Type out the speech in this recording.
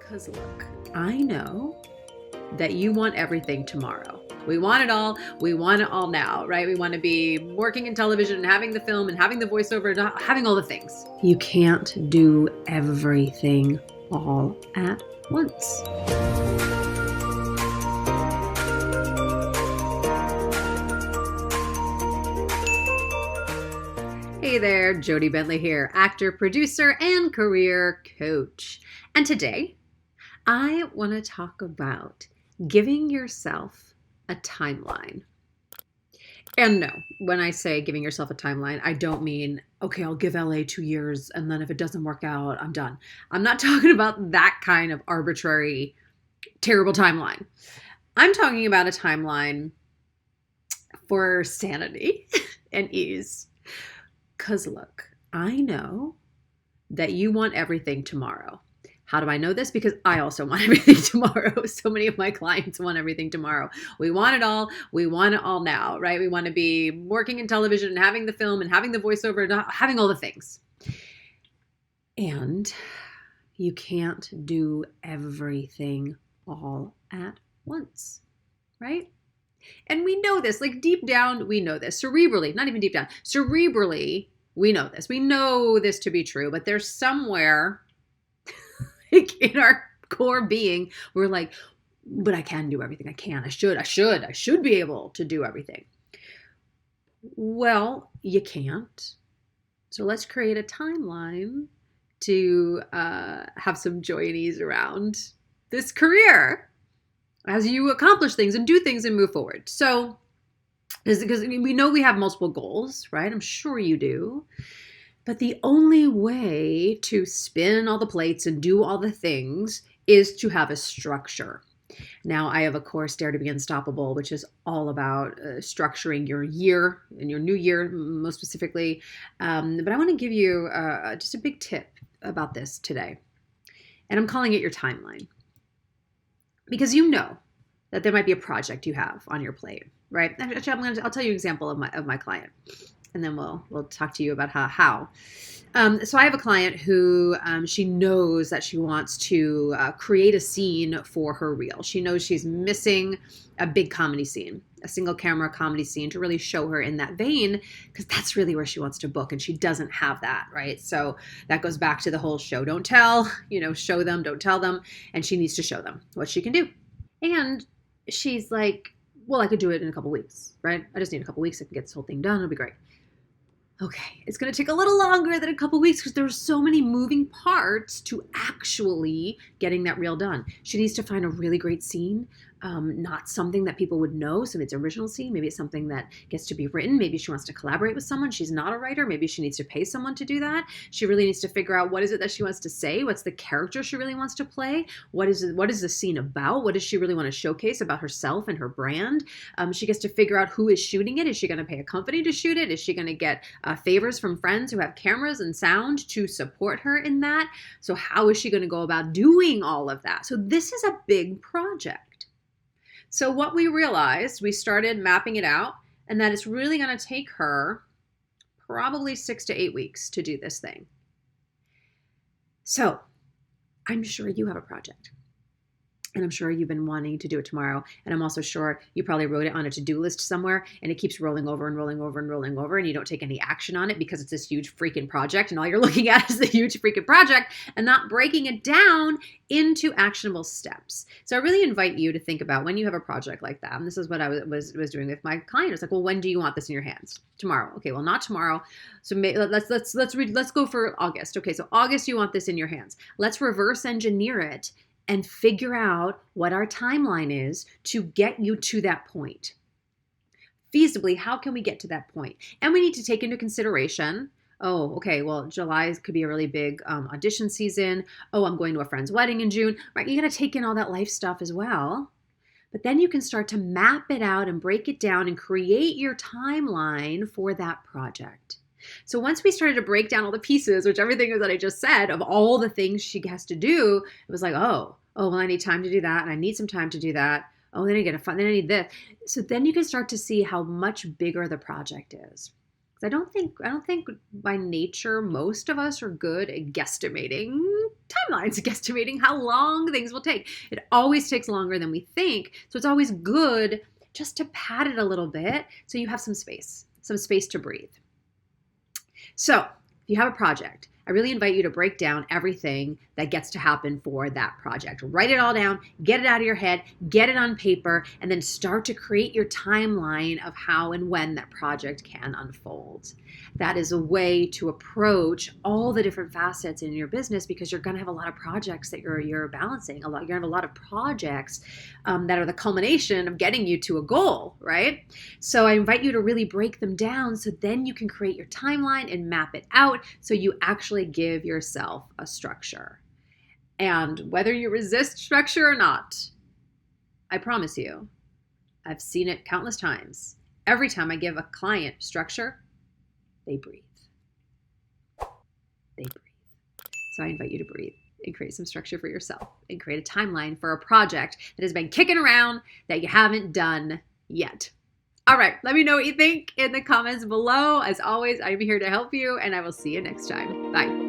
Because look, I know that you want everything tomorrow. We want it all. We want it all now, right? We want to be working in television and having the film and having the voiceover and having all the things. You can't do everything all at once. Hey there, Jody Bentley here, actor, producer, and career coach. And today, I want to talk about giving yourself a timeline. And no, when I say giving yourself a timeline, I don't mean, okay, I'll give LA 2 years and then if it doesn't work out, I'm done. I'm not talking about that kind of arbitrary, terrible timeline. I'm talking about a timeline for sanity and ease. Because look, I know that you want everything tomorrow. How do I know this? Because I also want everything tomorrow. So many of my clients want everything tomorrow. We want it all. We want it all now, right? We want to be working in television and having the film and having the voiceover and having all the things. And you can't do everything all at once, right? And we know this, like deep down, we know this. Cerebrally, not even deep down, cerebrally, we know this. We know this to be true, but there's somewhere in our core being, we're like, but I can do everything. I should be able to do everything. Well, you can't. So let's create a timeline to have some joy and ease around this career as you accomplish things and do things and move forward. So, because we know we have multiple goals, right? I'm sure you do. But the only way to spin all the plates and do all the things is to have a structure. Now, I have a course, Dare to Be Unstoppable, which is all about structuring your year and your new year, most specifically. But I want to give you just a big tip about this today. And I'm calling it your timeline. Because you know that there might be a project you have on your plate, right? Actually, I'll tell you an example of my client, and then we'll talk to you about how. So I have a client who she knows that she wants to create a scene for her reel. She knows she's missing a big comedy scene, a single camera comedy scene to really show her in that vein, because that's really where she wants to book, and she doesn't have that, right? So that goes back to the whole show, don't tell, show them, don't tell them, and she needs to show them what she can do. And she's like, well, I could do it in a couple weeks, right? I just need a couple weeks. I can get this whole thing done. It'll be great. Okay, it's going to take a little longer than a couple weeks because there's so many moving parts to actually getting that reel done. She needs to find a really great scene, not something that people would know. So it's an original scene. Maybe it's something that gets to be written. Maybe she wants to collaborate with someone. She's not a writer. Maybe she needs to pay someone to do that. She really needs to figure out what is it that she wants to say. What's the character she really wants to play? What is the scene about? What does she really want to showcase about herself and her brand? She gets to figure out who is shooting it. Is she going to pay a company to shoot it? Is she going to get favors from friends who have cameras and sound to support her in that? So how is she going to go about doing all of that? So this is a big project. So what we realized, we started mapping it out, and that it's really going to take her probably 6 to 8 weeks to do this thing. So I'm sure you have a project. And I'm sure you've been wanting to do it tomorrow. And I'm also sure you probably wrote it on a to-do list somewhere, and it keeps rolling over and rolling over and rolling over, and you don't take any action on it because it's this huge freaking project, and all you're looking at is the huge freaking project and not breaking it down into actionable steps. So I really invite you to think about when you have a project like that. And this is what I was doing with my client. It's like, well, when do you want this in your hands? Tomorrow. Okay, well, not tomorrow. So let's go for August. Okay, so August, you want this in your hands. Let's reverse engineer it and figure out what our timeline is to get you to that point. Feasibly, how can we get to that point? And we need to take into consideration, oh, okay, well, July could be a really big audition season. Oh, I'm going to a friend's wedding in June, right? You got to take in all that life stuff as well. But then you can start to map it out and break it down and create your timeline for that project. So once we started to break down all the pieces, which everything that I just said, of all the things she has to do, it was like, oh, well, I need time to do that, and I need some time to do that. Oh, then then I need this. So then you can start to see how much bigger the project is. Because I don't think by nature most of us are good at guesstimating timelines, guesstimating how long things will take. It always takes longer than we think. So it's always good just to pad it a little bit so you have some space to breathe. So if you have a project, I really invite you to break down everything that gets to happen for that project. Write it all down, get it out of your head, get it on paper, and then start to create your timeline of how and when that project can unfold. That is a way to approach all the different facets in your business, because you're going to have a lot of projects that you're balancing. You're going to have a lot of projects that are the culmination of getting you to a goal, right? So I invite you to really break them down so then you can create your timeline and map it out so you actually give yourself a structure. And whether you resist structure or not, I promise you, I've seen it countless times. Every time I give a client structure, they breathe. They breathe. So I invite you to breathe and create some structure for yourself and create a timeline for a project that has been kicking around that you haven't done yet. All right, let me know what you think in the comments below. As always, I'm here to help you, and I will see you next time. Bye.